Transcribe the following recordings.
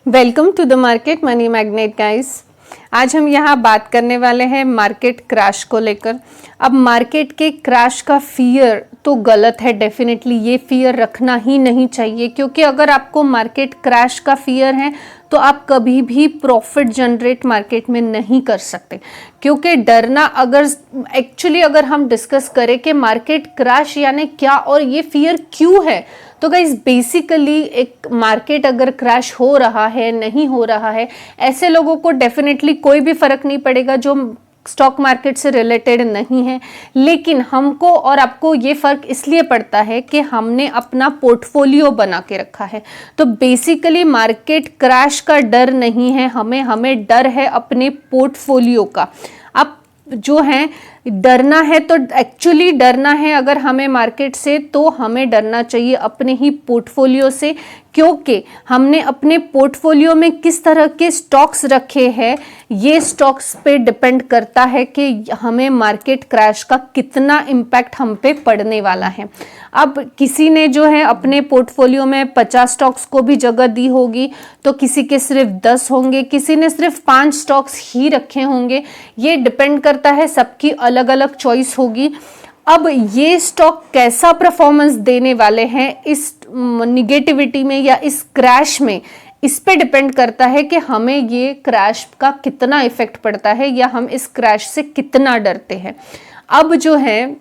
Welcome to the market money magnet guys. आज हम यहाँ बात करने वाले हैं मार्केट क्रैश को लेकर। अब मार्केट के क्रैश का फियर तो गलत है, डेफिनेटली ये फियर रखना ही नहीं चाहिए, क्योंकि अगर आपको मार्केट क्रैश का फियर है तो आप कभी भी प्रॉफिट जनरेट मार्केट में नहीं कर सकते। क्योंकि डरना, अगर हम डिस्कस करें कि मार्केट क्रैश यानी क्या और ये फियर क्यों है, तो गाइज बेसिकली एक मार्केट अगर क्रैश हो रहा है नहीं हो रहा है, ऐसे लोगों को डेफिनेटली कोई भी फर्क नहीं पड़ेगा जो स्टॉक मार्केट से रिलेटेड नहीं है। लेकिन हमको और आपको ये फर्क इसलिए पड़ता है कि हमने अपना पोर्टफोलियो बना के रखा है। तो बेसिकली मार्केट क्रैश का डर नहीं है हमें डर है अपने पोर्टफोलियो का। अब जो है डरना है तो एक्चुअली डरना है अगर हमें मार्केट से, तो हमें डरना चाहिए अपने ही पोर्टफोलियो से, क्योंकि हमने अपने पोर्टफोलियो में किस तरह के स्टॉक्स रखे हैं ये स्टॉक्स पे डिपेंड करता है कि हमें मार्केट क्रैश का कितना इम्पैक्ट हम पे पड़ने वाला है। अब किसी ने जो है अपने पोर्टफोलियो में 50 स्टॉक्स को भी जगह दी होगी, तो किसी के सिर्फ 10 होंगे, किसी ने सिर्फ 5 स्टॉक्स ही रखे होंगे। ये डिपेंड करता है, सबकी अलग अलग चॉइस होगी। अब ये स्टॉक कैसा परफॉर्मेंस देने वाले हैं इस निगेटिविटी में या इस क्रैश में, इस पे डिपेंड करता है कि हमें ये क्रैश का कितना इफेक्ट पड़ता है या हम इस क्रैश से कितना डरते हैं। अब जो है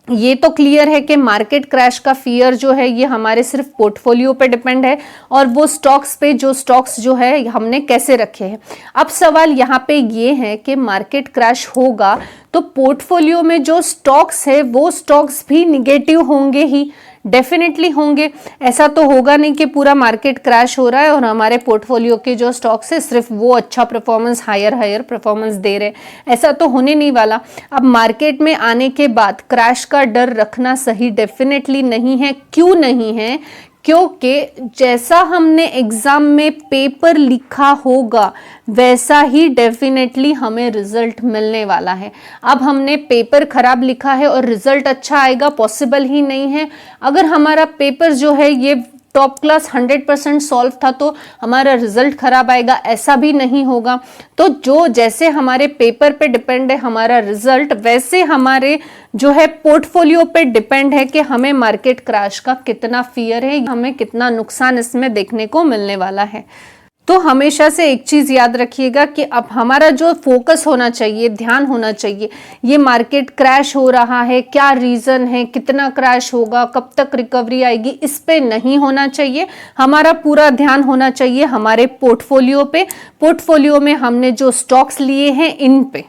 ये तो क्लियर है कि मार्केट क्रैश का फियर जो है ये हमारे सिर्फ पोर्टफोलियो पे डिपेंड है और वो स्टॉक्स पे जो स्टॉक्स जो है हमने कैसे रखे हैं। अब सवाल यहाँ पे ये है कि मार्केट क्रैश होगा तो पोर्टफोलियो में जो स्टॉक्स है वो स्टॉक्स भी निगेटिव होंगे ही, डेफिनेटली होंगे। ऐसा तो होगा नहीं कि पूरा मार्केट क्रैश हो रहा है और हमारे पोर्टफोलियो के जो स्टॉक्स है सिर्फ वो अच्छा परफॉर्मेंस, हायर परफॉर्मेंस दे रहे, ऐसा तो होने नहीं वाला। अब मार्केट में आने के बाद क्रैश का डर रखना सही डेफिनेटली नहीं है। क्यों नहीं है? क्योंकि जैसा हमने एग्जाम में पेपर लिखा होगा वैसा ही डेफिनेटली हमें रिजल्ट मिलने वाला है। अब हमने पेपर खराब लिखा है और रिजल्ट अच्छा आएगा, पॉसिबल ही नहीं है। अगर हमारा पेपर जो है ये टॉप क्लास 100% सॉल्व था तो हमारा रिजल्ट खराब आएगा, ऐसा भी नहीं होगा। तो जो जैसे हमारे पेपर पे डिपेंड है हमारा रिजल्ट, वैसे हमारे जो है पोर्टफोलियो पे डिपेंड है कि हमें मार्केट क्रैश का कितना फियर है, हमें कितना नुकसान इसमें देखने को मिलने वाला है। तो हमेशा से एक चीज याद रखिएगा कि अब हमारा जो फोकस होना चाहिए, ध्यान होना चाहिए, ये मार्केट क्रैश हो रहा है, क्या रीजन है, कितना क्रैश होगा, कब तक रिकवरी आएगी, इस पे नहीं होना चाहिए। हमारा पूरा ध्यान होना चाहिए हमारे पोर्टफोलियो पे। पोर्टफोलियो में हमने जो स्टॉक्स लिए हैं इन पे।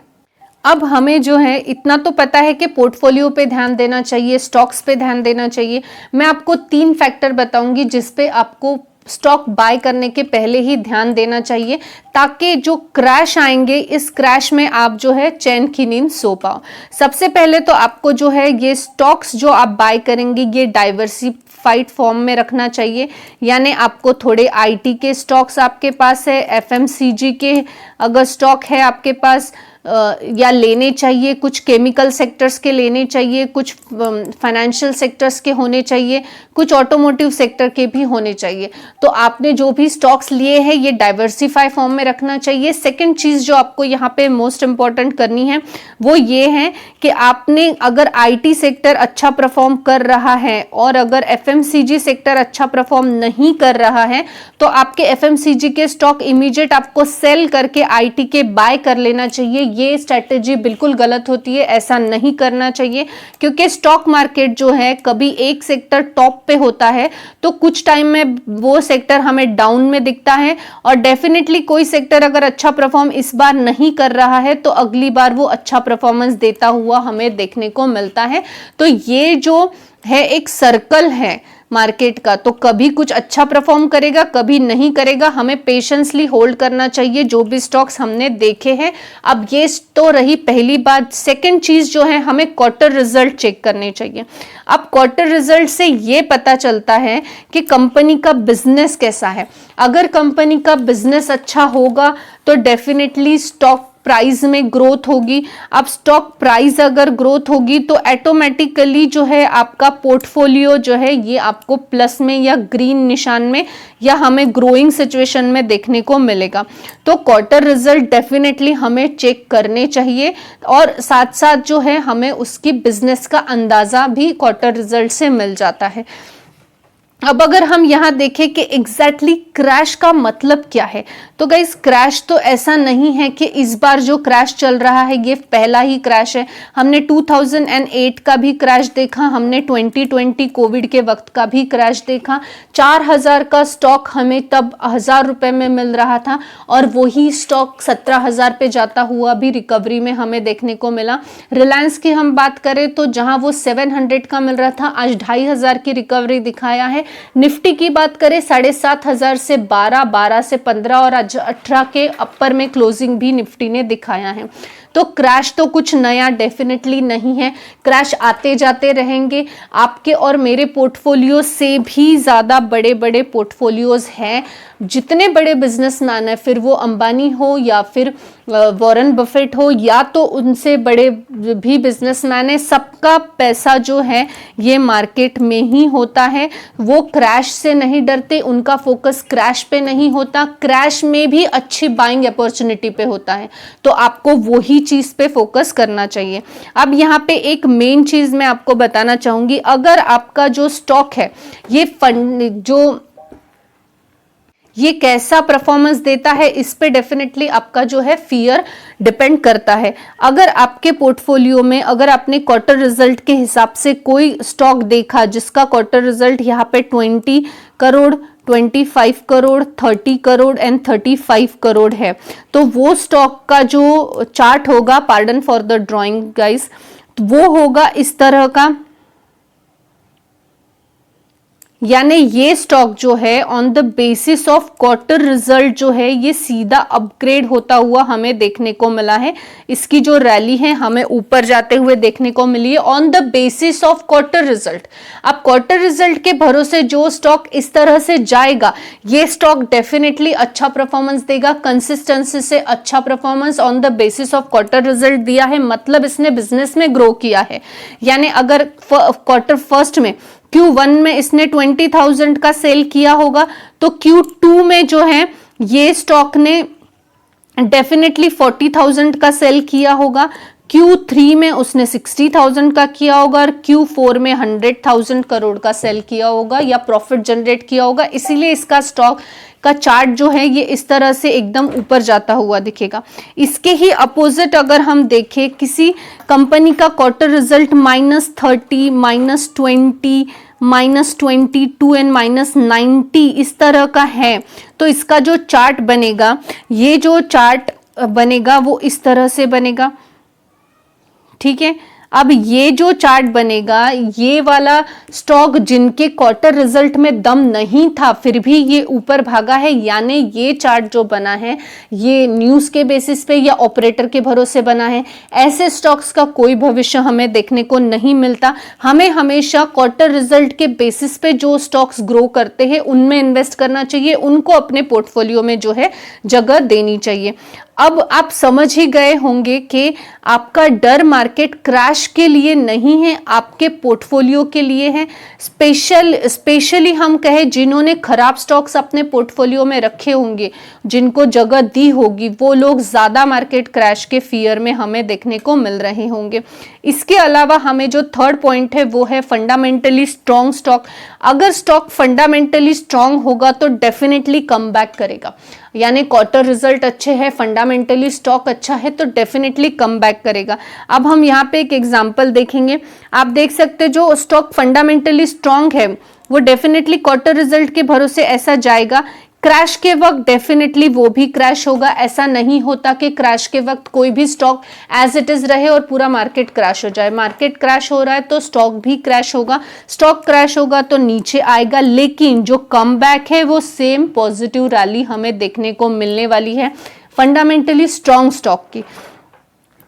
अब हमें जो है इतना तो पता है कि पोर्टफोलियो पे ध्यान देना चाहिए, स्टॉक्स पे ध्यान देना चाहिए। मैं आपको 3 फैक्टर बताऊंगी जिसपे आपको स्टॉक बाय करने के पहले ही ध्यान देना चाहिए, ताकि जो क्रैश आएंगे इस क्रैश में आप जो है चैन की नींद सो पाओ। सबसे पहले तो आपको जो है ये स्टॉक्स जो आप बाय करेंगे ये डाइवर्सिफाइड फॉर्म में रखना चाहिए। यानी आपको थोड़े आईटी के स्टॉक्स आपके पास है, एफएमसीजी के अगर स्टॉक है आपके पास या लेने चाहिए, कुछ केमिकल सेक्टर्स के लेने चाहिए, कुछ फाइनेंशियल सेक्टर्स के होने चाहिए, कुछ ऑटोमोटिव सेक्टर के भी होने चाहिए। तो आपने जो भी स्टॉक्स लिए हैं ये डाइवर्सिफाई फॉर्म में रखना चाहिए। सेकंड चीज जो आपको यहाँ पे मोस्ट इंपॉर्टेंट करनी है वो ये है कि आपने अगर आईटी सेक्टर अच्छा परफॉर्म कर रहा है और अगर एफएमसीजी सेक्टर अच्छा परफॉर्म नहीं कर रहा है तो आपके एफएमसीजी के स्टॉक इमीडिएट आपको सेल करके आईटी के बाय कर लेना चाहिए। ये स्ट्रेटेजी बिल्कुल गलत होती है, ऐसा नहीं करना चाहिए, क्योंकि स्टॉक मार्केट जो है कभी एक सेक्टर टॉप पे होता है तो कुछ टाइम में वो सेक्टर हमें डाउन में दिखता है, और डेफिनेटली कोई सेक्टर अगर अच्छा परफॉर्म इस बार नहीं कर रहा है तो अगली बार वो अच्छा परफॉर्मेंस देता हुआ हमें देखने को मिलता है। तो ये जो है एक सर्कल है मार्केट का, तो कभी कुछ अच्छा परफॉर्म करेगा, कभी नहीं करेगा। हमें पेशेंसली होल्ड करना चाहिए जो भी स्टॉक्स हमने देखे हैं। अब ये तो रही पहली बात। सेकंड चीज जो है हमें क्वार्टर रिजल्ट चेक करने चाहिए। अब क्वार्टर रिजल्ट से ये पता चलता है कि कंपनी का बिजनेस कैसा है। अगर कंपनी का बिजनेस अच्छा होगा तो डेफिनेटली स्टॉक प्राइस में ग्रोथ होगी। अब स्टॉक प्राइस अगर ग्रोथ होगी तो ऑटोमेटिकली जो है आपका पोर्टफोलियो जो है ये आपको प्लस में या ग्रीन निशान में या हमें ग्रोइंग सिचुएशन में देखने को मिलेगा। तो क्वार्टर रिजल्ट डेफिनेटली हमें चेक करने चाहिए और साथ साथ जो है हमें उसकी बिजनेस का अंदाजा भी क्वार्टर रिजल्ट से मिल जाता है। अब अगर हम यहाँ देखें कि एग्जैक्टली क्रैश का मतलब क्या है, तो गाइस क्रैश तो ऐसा नहीं है कि इस बार जो क्रैश चल रहा है ये पहला ही क्रैश है। हमने 2008 का भी क्रैश देखा, हमने 2020 कोविड के वक्त का भी क्रैश देखा। 4000 का स्टॉक हमें तब 1000 रुपए में मिल रहा था और वही स्टॉक 17,000 पे जाता हुआ भी रिकवरी में हमें देखने को मिला। रिलायंस की हम बात करें तो जहां वो 700 का मिल रहा था आज 2500 की रिकवरी दिखाया है। निफ्टी की बात करें 7,500 से 12, 12 से 15 और आज 18 के अपर में क्लोजिंग भी निफ्टी ने दिखाया है। तो क्रैश तो कुछ नया डेफिनेटली नहीं है, क्रैश आते जाते रहेंगे। आपके और मेरे पोर्टफोलियो से भी ज़्यादा बड़े बड़े पोर्टफोलियोज हैं। जितने बड़े बिजनेसमैन हैं, फिर वो अंबानी हो या फिर वॉरेन बफेट हो या तो उनसे बड़े भी बिजनेसमैन हैं, सबका पैसा जो है ये मार्केट में ही होता है। वो क्रैश से नहीं डरते, उनका फोकस क्रैश पे नहीं होता, क्रैश में भी अच्छी बाइंग अपॉर्चुनिटी पे होता है। तो आपको वही चीज पे फोकस करना चाहिए। अब यहाँ पे एक मेन चीज मैं आपको बताना चाहूंगी, अगर आपका जो स्टॉक है ये फंड जो ये कैसा परफॉर्मेंस देता है इस पे डेफिनेटली आपका जो है फियर डिपेंड करता है। अगर आपके पोर्टफोलियो में अगर आपने क्वार्टर रिजल्ट के हिसाब से कोई स्टॉक देखा जिसका क्वार्टर रिजल्ट यहाँ पे 20 करोड़ 25 करोड़ 30 करोड़ एंड 35 करोड़ है, तो वो स्टॉक का जो चार्ट होगा, pardon for the drawing guys, वो होगा इस तरह का। यानी ये स्टॉक जो है on the basis of quarter result जो है ये सीधा अपग्रेड होता हुआ हमें देखने को मिला है। इसकी जो रैली है हमें ऊपर जाते हुए देखने को मिली है on the basis of quarter result. अब क्वार्टर रिजल्ट के भरोसे जो स्टॉक इस तरह से जाएगा ये स्टॉक डेफिनेटली अच्छा परफॉर्मेंस देगा, कंसिस्टेंसी से अच्छा performance on the basis of quarter result दिया है, मतलब इसने बिजनेस में ग्रो किया है। यानी अगर क्वार्टर फर्स्ट में Q1 में इसने 20,000 का सेल किया होगा तो Q2 में जो है ये स्टॉक ने डेफिनेटली 40,000 का सेल किया होगा, Q3 में उसने 60,000 का किया होगा और Q4 में 100,000 करोड़ का सेल किया होगा या प्रॉफिट जनरेट किया होगा। इसीलिए इसका स्टॉक का चार्ट जो है ये इस तरह से एकदम ऊपर जाता हुआ दिखेगा। इसके ही अपोजिट अगर हम देखें किसी कंपनी का क्वार्टर रिजल्ट -30, -20, -22 एंड -90 इस तरह का है तो इसका जो चार्ट बनेगा, ये जो चार्ट बनेगा वो इस तरह से बनेगा, ठीक है। अब ये जो चार्ट बनेगा, ये वाला स्टॉक जिनके क्वार्टर रिजल्ट में दम नहीं था फिर भी ये ऊपर भागा है, यानी ये चार्ट जो बना है ये न्यूज़ के बेसिस पे या ऑपरेटर के भरोसे बना है। ऐसे स्टॉक्स का कोई भविष्य हमें देखने को नहीं मिलता। हमें हमेशा क्वार्टर रिजल्ट के बेसिस पे जो स्टॉक्स ग्रो करते हैं उनमें इन्वेस्ट करना चाहिए, उनको अपने पोर्टफोलियो में जो है जगह देनी चाहिए। अब आप समझ ही गए होंगे कि आपका डर मार्केट क्रैश के लिए नहीं है, आपके पोर्टफोलियो के लिए है। स्पेशली हम कहें जिन्होंने खराब स्टॉक्स अपने पोर्टफोलियो में रखे होंगे, जिनको जगह दी होगी, वो लोग ज़्यादा मार्केट क्रैश के फियर में हमें देखने को मिल रहे होंगे। इसके अलावा हमें जो थर्ड पॉइंट है वो है फंडामेंटली स्ट्रॉन्ग स्टॉक। अगर स्टॉक फंडामेंटली स्ट्रॉन्ग होगा तो डेफिनेटली कम बैक करेगा, यानी क्वार्टर रिजल्ट अच्छे हैं, फंडामेंटली स्टॉक अच्छा है तो डेफिनेटली कम बैक करेगा। अब हम यहाँ पे एक एग्जांपल देखेंगे, आप देख सकते हैं जो स्टॉक फंडामेंटली स्ट्रॉन्ग है वो डेफिनेटली क्वार्टर रिजल्ट के भरोसे ऐसा जाएगा, क्रैश के वक्त डेफिनेटली वो भी क्रैश होगा। ऐसा नहीं होता कि क्रैश के वक्त कोई भी स्टॉक एज इट इज रहे और पूरा मार्केट क्रैश हो जाए। मार्केट क्रैश हो रहा है तो स्टॉक भी क्रैश होगा, स्टॉक क्रैश होगा तो नीचे आएगा, लेकिन जो कम बैक है वो सेम पॉजिटिव रैली हमें देखने को मिलने वाली है फंडामेंटली स्ट्रॉन्ग स्टॉक की।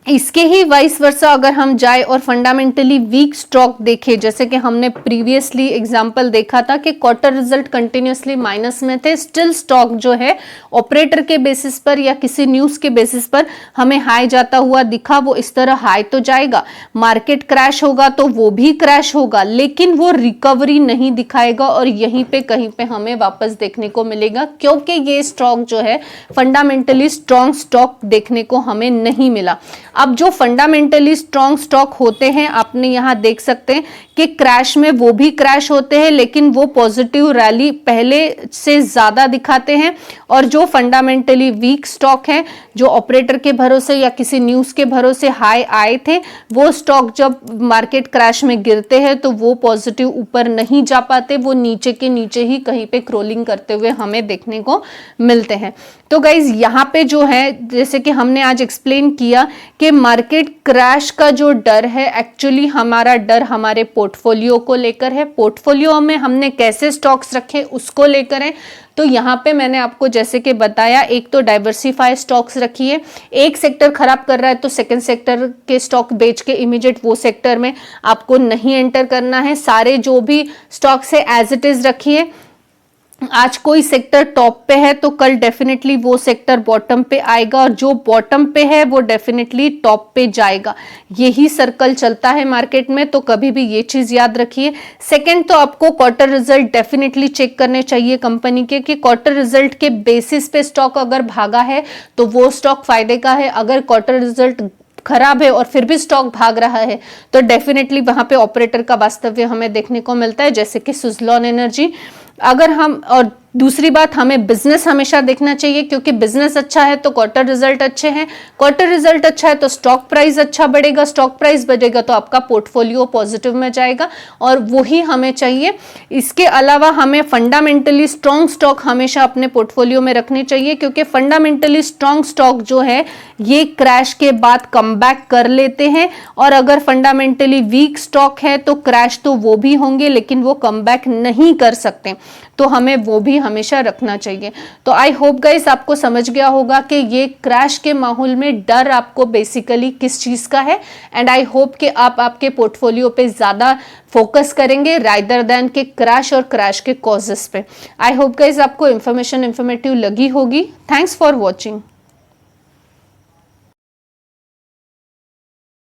इसके ही वाइस वर्सा अगर हम जाए और फंडामेंटली वीक स्टॉक देखें, जैसे कि हमने प्रीवियसली एग्जांपल देखा था कि क्वार्टर रिजल्ट कंटिन्यूसली माइनस में थे, स्टिल स्टॉक जो है ऑपरेटर के बेसिस पर या किसी न्यूज के बेसिस पर हमें हाई जाता हुआ दिखा। वो इस तरह हाई तो जाएगा, मार्केट क्रैश होगा तो वो भी क्रैश होगा, लेकिन वो रिकवरी नहीं दिखाएगा और यहीं पे कहीं पे हमें वापस देखने को मिलेगा, क्योंकि ये स्टॉक जो है फंडामेंटली स्ट्रॉन्ग स्टॉक देखने को हमें नहीं मिला। अब जो फंडामेंटली स्ट्रॉन्ग स्टॉक होते हैं, आपने यहां देख सकते हैं कि क्रैश में वो भी क्रैश होते हैं, लेकिन वो पॉजिटिव रैली पहले से ज्यादा दिखाते हैं। और जो फंडामेंटली वीक स्टॉक है, जो ऑपरेटर के भरोसे या किसी न्यूज के भरोसे हाई आए थे, वो स्टॉक जब मार्केट क्रैश में गिरते हैं तो वो पॉजिटिव ऊपर नहीं जा पाते, वो नीचे के नीचे ही कहीं पे क्रोलिंग करते हुए हमें देखने को मिलते हैं। तो गाइज यहाँ पे जो है, जैसे कि हमने आज एक्सप्लेन किया कि मार्केट क्रैश का जो डर है, एक्चुअली हमारा डर हमारे पोर्टफोलियो को लेकर है। पोर्टफोलियो में हमने कैसे स्टॉक्स रखे उसको लेकर है। तो यहाँ पे मैंने आपको जैसे कि बताया, एक तो डाइवर्सिफाई स्टॉक्स रखिए, एक सेक्टर खराब कर रहा है तो सेकंड सेक्टर के स्टॉक बेच के इमीडिएट वो सेक्टर में आपको नहीं एंटर करना है। सारे जो भी स्टॉक्स है एज इट इज रखिए। आज कोई सेक्टर टॉप पे है तो कल डेफिनेटली वो सेक्टर बॉटम पे आएगा, और जो बॉटम पे है वो डेफिनेटली टॉप पे जाएगा। यही सर्कल चलता है मार्केट में, तो कभी भी ये चीज याद रखिए। सेकंड, तो आपको क्वार्टर रिजल्ट डेफिनेटली चेक करने चाहिए कंपनी के, कि क्वार्टर रिजल्ट के बेसिस पे स्टॉक अगर भागा है तो वो स्टॉक फायदे का है। अगर क्वार्टर रिजल्ट खराब है और फिर भी स्टॉक भाग रहा है तो डेफिनेटली वहां पे ऑपरेटर का वास्तव्य हमें देखने को मिलता है, जैसे कि सुज़लॉन एनर्जी। अगर हम, और दूसरी बात, हमें बिजनेस हमेशा देखना चाहिए, क्योंकि बिजनेस अच्छा है तो क्वार्टर रिजल्ट अच्छे हैं, क्वार्टर रिजल्ट अच्छा है तो स्टॉक प्राइस अच्छा बढ़ेगा, स्टॉक प्राइस बढ़ेगा तो आपका पोर्टफोलियो पॉजिटिव में जाएगा, और वही हमें चाहिए। इसके अलावा हमें फंडामेंटली स्ट्रॉन्ग स्टॉक हमेशा अपने पोर्टफोलियो में रखनी चाहिए, क्योंकि फंडामेंटली स्ट्रॉन्ग स्टॉक जो है ये क्रैश के बाद कमबैक कर लेते हैं, और अगर फंडामेंटली वीक स्टॉक है तो क्रैश तो वो भी होंगे लेकिन वो कमबैक नहीं कर सकते, तो हमें वो भी हमेशा रखना चाहिए। तो आई होप गाइस आपको समझ गया होगा कि ये क्रैश के माहौल में डर आपको बेसिकली किस चीज का है, एंड आई होप कि आप आपके पोर्टफोलियो पे ज्यादा फोकस करेंगे रादर देन के क्रैश और क्रैश के कॉजेस पे। आई होप गाइस आपको इंफॉर्मेटिव लगी होगी। Thanks for watching.